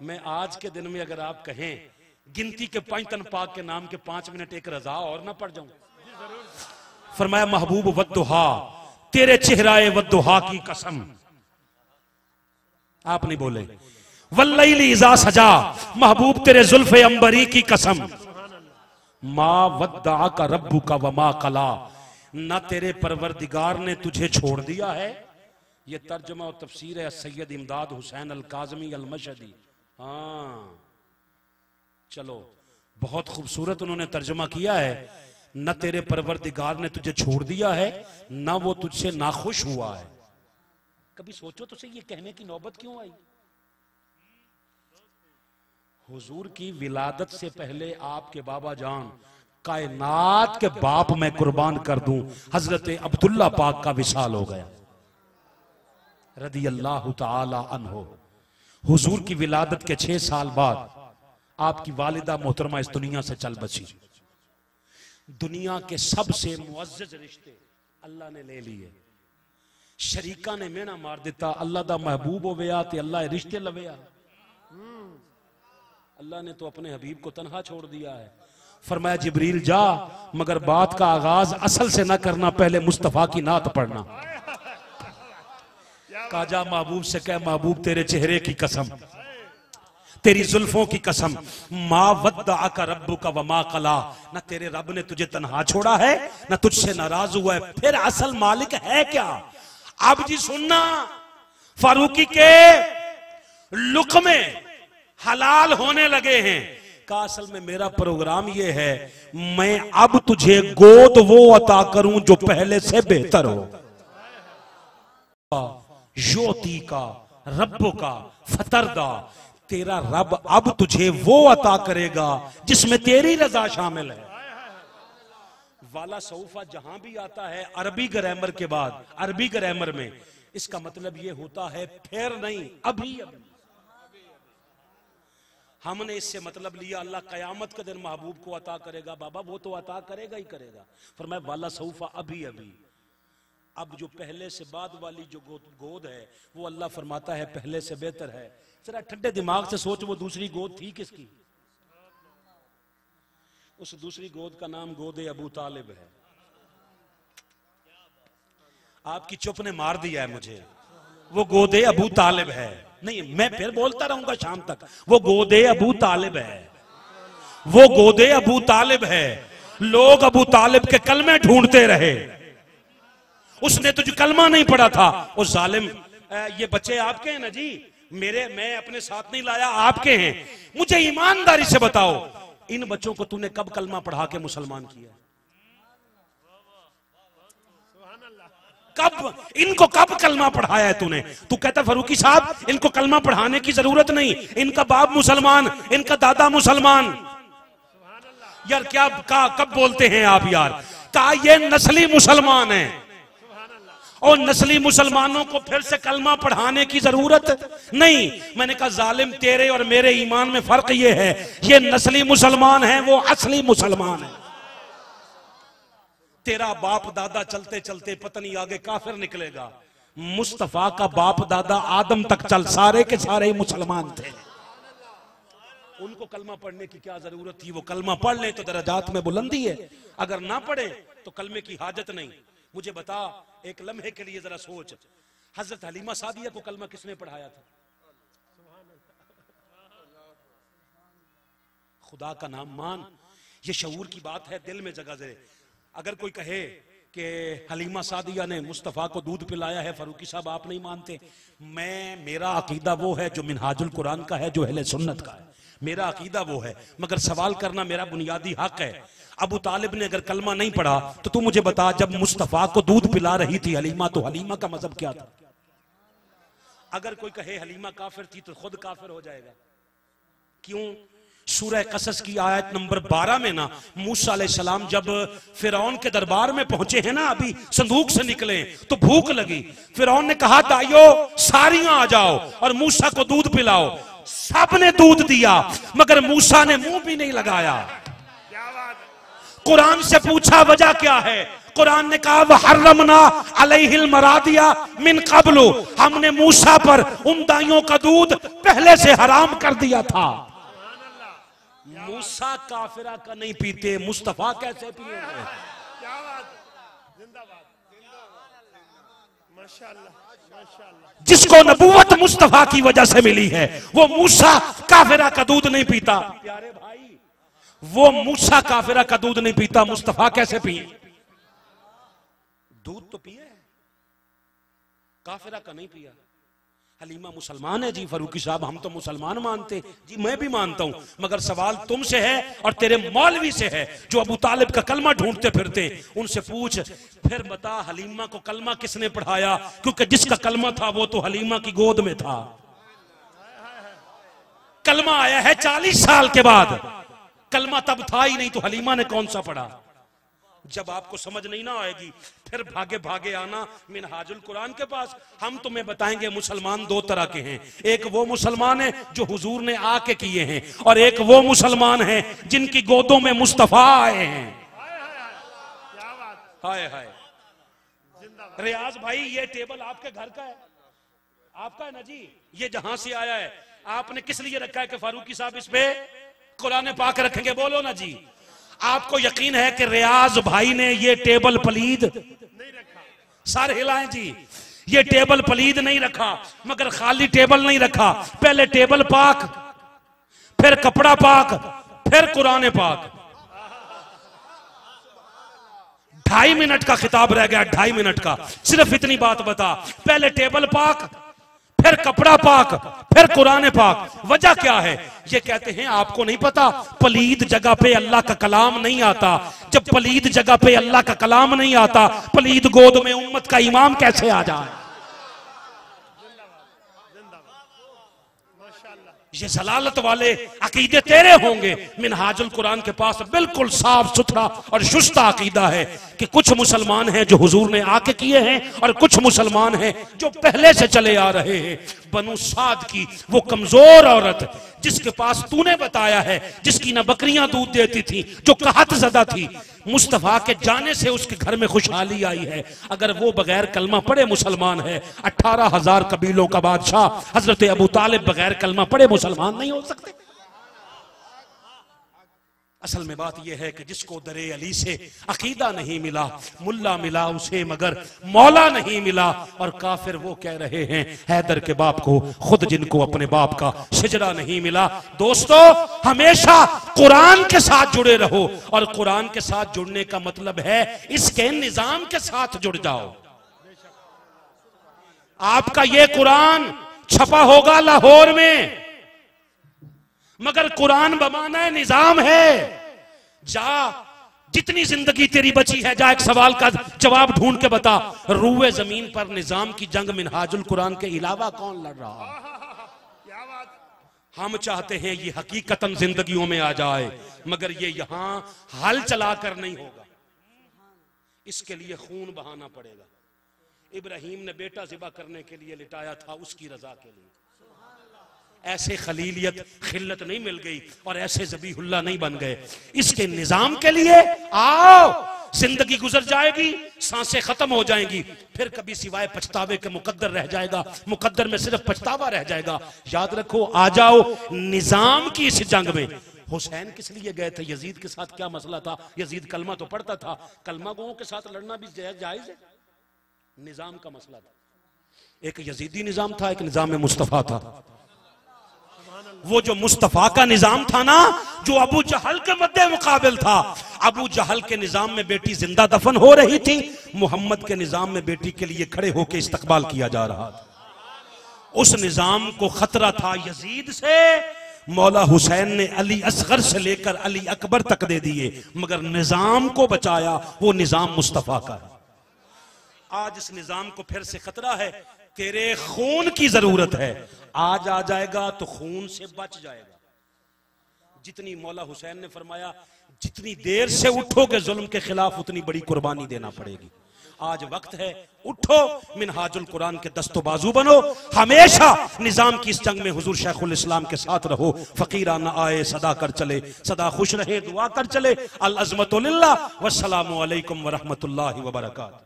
मैं आज के दिन में अगर आप कहें गिनती के 5 तन पाक के नाम के 5 मिनट एक रजा और ना पढ़ जाऊं। फरमाया महबूब वद्दुहा, तेरे चेहराए वद्दुहा की कसम। आप नहीं बोले। वल्लैली इज़ा सजा, महबूब तेरे जुल्फ़े अंबरी की कसम। मा वद्दअका रब्बुका वमा कला, ना तेरे परवरदिगार ने तुझे छोड़ दिया है। ये तर्जुमा और तफसीर है सैयद इमदाद हुसैन अल काज़मी अल मशहदी। हाँ चलो, बहुत खूबसूरत उन्होंने तर्जुमा किया है। न तेरे परवरदिगार ने तुझे छोड़ दिया है, न वो तुझसे नाखुश हुआ है। कभी सोचो तो सही, ये कहने की नौबत क्यों आई? हुजूर की विलादत से पहले आपके बाबा जान कायनात के बाप मैं कुर्बान कर दूं, हजरत अब्दुल्ला पाक का विसाल हो गया रदी अल्लाह ताला अन्हो। हुजूर की विलादत के 6 साल बाद आपकी वालिदा मोहतरमा इस दुनिया से चल बची। दुनिया के सबसे मुअज्जज रिश्ते अल्लाह ने ले लिए। शरीका ने मेना मार दिता, अल्लाह दा महबूब हो गया ते अल्लाह रिश्ते लवेया। अल्लाह ने तो अपने हबीब को तन्हा छोड़ दिया है। फरमाया जिब्रील जा, मगर बात का आगाज असल से ना करना, पहले मुस्तफा की नात पढ़ना। काजा महबूब से कह, महबूब तेरे चेहरे की कसम, तेरी जुल्फों की कसम, मा वद्दअका रब्बुका वमा कला, ना तेरे रब ने तुझे तन्हा छोड़ा है, ना तुझसे नाराज हुआ है। फिर असल मालिक है क्या? अब जी सुनना, फारूकी के लुक़मे हलाल होने लगे हैं। का असल में मेरा प्रोग्राम ये है, मैं अब तुझे गोद वो अता करूं जो पहले से बेहतर हो। ज्योति का रब्बो का फतरदा, तेरा रब अब तुझे वो अता करेगा जिसमें तेरी रजा शामिल है। वाला सऊफा जहां भी आता है अरबी ग्रामर के बाद, अरबी ग्रामर में इसका मतलब ये होता है फिर नहीं, अभी अभी। हमने इससे मतलब लिया अल्लाह कयामत के दिन महबूब को अता करेगा। बाबा वो तो अता करेगा ही करेगा। फरमाया वाला सऊफा अभी अभी। अब जो पहले से बाद वाली जो गोद है वो अल्लाह फरमाता है पहले से बेहतर है। जरा ठंडे दिमाग से सोच, वो दूसरी गोद थी किसकी? उस दूसरी गोद का नाम गोदे अबू तालिब है। आपकी चुप ने मार दिया है मुझे। वो गोदे अबू तालिब है। नहीं, मैं फिर बोलता रहूंगा शाम तक। वो गोदे अबू तालिब है, वो गोदे अबू तालिब है। लोग अबू तालिब के कलमे ढूंढते रहे, उसने तुझे कलमा नहीं पढ़ा था। वो जालिम, ये बच्चे आपके हैं ना जी, मेरे, मैं अपने साथ नहीं लाया, आपके हैं। मुझे ईमानदारी से बताओ, इन बच्चों को तूने कब कलमा पढ़ा के मुसलमान किया? कब इनको कब कलमा पढ़ाया है तूने? तू कहता फारूकी साहब इनको कलमा पढ़ाने की जरूरत नहीं, इनका बाप मुसलमान, इनका दादा मुसलमान। यार क्या कब बोलते हैं आप यार? का ये नस्ली मुसलमान है और नस्ली मुसलमानों को फिर से कलमा पढ़ाने की जरूरत नहीं। मैंने कहा जालिम, तेरे और मेरे ईमान में फर्क ये है, ये नस्ली मुसलमान है, वो असली मुसलमान है। तेरा बाप दादा चलते चलते पत्नी आगे काफिर निकलेगा। मुस्तफा का बाप दादा आदम तक चल, सारे के सारे मुसलमान थे। उनको कलमा पढ़ने की क्या जरूरत थी? वो कलमा पढ़ ले तो दरजात में बुलंदी है, अगर ना पढ़े तो कलमे की हाजत नहीं। मुझे बता, एक लम्हे के लिए जरा सोच, हजरत हलीमा सादिया को कलमा किसने पढ़ाया था? खुदा का नाम मान, ये शऊर की बात है, दिल में जगह दे। अगर कोई कहे कि हलीमा सादिया ने मुस्तफ़ा को दूध पिलाया है, फारूकी साहब आप नहीं मानते, मेरा अकीदा वो है जो मिनहाजुल कुरान का है, जो अहले सुन्नत का है। मेरा अकीदा वो है, मगर सवाल करना मेरा बुनियादी हक है। अबू तालिब ने अगर कलमा नहीं पढ़ा तो तू मुझे बता, जब मुस्तफ़ा को दूध पिला रही थी हलीमा, तो हलीमा का मजहब क्या था? अगर कोई कहे हलीमा काफिर थी तो खुद काफिर हो जाएगा। क्यों? सूरह कसस की आयत नंबर 12 में ना, मूसा अलैहिस्सलाम जब फिरौन के दरबार में पहुंचे हैं ना, अभी संदूक से निकले तो भूख लगी। फिरौन ने कहा दाइयो सारियां आ जाओ और मूसा को दूध पिलाओ। सबने दूध दिया मगर मूसा ने मुंह भी नहीं लगाया। कुरान से पूछा वजह क्या है? कुरान ने कहा वहर्रमना अलैहिल मरादिया मिन क़ब्लु, हमने मूसा पर उन दाइयों का दूध पहले से हराम कर दिया था। मूसा काफिरा का नहीं पीते, मुस्तफा कैसे पिएंगे? क्या बात, जिंदाबाद, माशाअल्लाह, माशाअल्लाह। जिसको नबूवत मुस्तफा की वजह से मिली है वो मूसा काफिरा का दूध नहीं पीता। प्यारे भाई, वो मूसा काफिरा का दूध नहीं पीता, मुस्तफा कैसे पिए? दूध तो पिए, काफिरा का नहीं पिया। हलीमा मुसलमान है जी फारूकी साहब, हम तो मुसलमान मानते जी, मैं भी मानता हूं, मगर सवाल तुमसे है और तेरे मौलवी से है जो अबू तालिब का कलमा ढूंढते फिरते, उनसे पूछ फिर बता हलीमा को कलमा किसने पढ़ाया? क्योंकि जिसका कलमा था वो तो हलीमा की गोद में था। कलमा आया है 40 साल के बाद, कलमा तब था ही नहीं, तो हलीमा ने कौन सा पढ़ा? जब आपको समझ नहीं ना आएगी फिर भागे भागे आना मिनहाजुल कुरान के पास। हम तुम्हें बताएंगे मुसलमान दो तरह के हैं, एक वो मुसलमान है जो हुजूर ने आके किए हैं, और एक वो मुसलमान है जिनकी गोदों में मुस्तफा आए हैं। हाय हाय, रियाज भाई ये टेबल आपके घर का है, आपका है ना जी? ये जहां से आया है, आपने किस लिए रखा है कि फारूकी साहब इस पे कुरान पाक रखेंगे? बोलो ना जी। आपको यकीन है कि रियाज भाई ने ये टेबल पलीद नहीं रखा? सारे हिलाएं जी, ये टेबल पलीद नहीं रखा, मगर खाली टेबल नहीं रखा, पहले टेबल पाक, फिर कपड़ा पाक, फिर कुरान पाक। 2.5 मिनट का खिताब रह गया, 2.5 मिनट का, सिर्फ इतनी बात बता, पहले टेबल पाक, फिर कपड़ा पाक, फिर कुरान पाक। वजह क्या है? ये कहते हैं आपको नहीं पता, पलीद जगह पे अल्लाह का कलाम नहीं आता। जब पलीद जगह पे अल्लाह का कलाम नहीं आता, पलीद गोद में उम्मत का इमाम कैसे आ जाए? ये जलालत वाले अकीदे तेरे होंगे। मिनहाजुल कुरान के पास बिल्कुल साफ सुथरा और शुस्ता अकीदा है कि कुछ मुसलमान हैं जो हुजूर ने आके किए हैं, और कुछ मुसलमान हैं जो पहले से चले आ रहे हैं। बनु साद की वो कमजोर औरत जिसके पास तूने बताया है, जिसकी ना बकरियां दूध देती थी, जो कहत ज़दा थी, मुस्तफा के जाने से उसके घर में खुशहाली आई है। अगर वो बगैर कलमा पढ़े मुसलमान है, 18,000 कबीलों का बादशाह हजरत अबू तालिब बगैर कलमा पढ़े मुसलमान नहीं हो सकते। असल में बात यह है कि जिसको दरे अली से अकीदा नहीं मिला, मुल्ला मिला उसे मगर मौला नहीं मिला। और काफिर वो कह रहे हैं हैदर के बाप को, खुद जिनको अपने बाप का सिजरा नहीं मिला। दोस्तों, हमेशा कुरान के साथ जुड़े रहो, और कुरान के साथ जुड़ने का मतलब है इसके निजाम के साथ जुड़ जाओ। आपका ये कुरान छपा होगा लाहौर में, मगर कुरान बमाना निजाम है। जा, जितनी जिंदगी तेरी बची है, जा एक सवाल का जवाब ढूंढ के बता, रूए जमीन पर निजाम की जंग मिनहाजुल कुरान के अलावा कौन लड़ रहा? क्या बात। हम चाहते हैं ये हकीकतन जिंदगियों में आ जाए, मगर ये यहां हल चलाकर नहीं होगा, इसके लिए खून बहाना पड़ेगा। इब्राहिम ने बेटा ज़िबा करने के लिए लिटाया था, उसकी रजा के लिए। ऐसे खलीलियत खिल्लत नहीं मिल गई और ऐसे ज़बीहुल्लाह नहीं बन गए। इसके निजाम के लिए आओ, जिंदगी गुजर जाएगी, सांसें खत्म हो जाएंगी, फिर कभी सिवाय पछतावे के मुकद्दर रह जाएगा, मुकद्दर में सिर्फ पछतावा रह जाएगा। याद रखो, आ जाओ निजाम की इस जंग में। हुसैन किस लिए गए थे? यजीद के साथ क्या मसला था? यजीद कलमा तो पढ़ता था, कलमा गोओं के साथ लड़ना भी जायज है, निजाम का मसला था। एक यजीदी निजाम था, एक निजाम मुस्तफा था। वो जो मुस्तफा का निजाम था ना, जो अबू जहल के मद्दे मुकाबिल था, अबू जहल के निजाम में बेटी जिंदा दफन हो रही थी, मुहम्मद के निजाम में बेटी के लिए खड़े होकर इस्तकबाल किया जा रहा था। उस निजाम को खतरा था यजीद से। मौला हुसैन ने अली असगर से लेकर अली अकबर तक दे दिए, मगर निजाम को बचाया, वो निजाम मुस्तफा का है। आज इस निजाम को फिर से खतरा है, तेरे खून की जरूरत है। आज आ जाएगा तो खून से बच जाएगा। जितनी मौला हुसैन ने फरमाया, जितनी देर से उठोगे जुल्म के खिलाफ, उतनी बड़ी कुर्बानी देना पड़ेगी। आज वक्त है, उठो, मिनहाजुल कुरान के दस्तो बाजू बनो, हमेशा निजाम की इस जंग में हुजूर शेखुल इस्लाम के साथ रहो। फकीराना आए सदा कर चले, सदा खुश रहे दुआ कर चले। अल अज़मतु लिल्लाह, वस्सलामु अलैकुम व रहमतुल्लाहि व बरकातहू।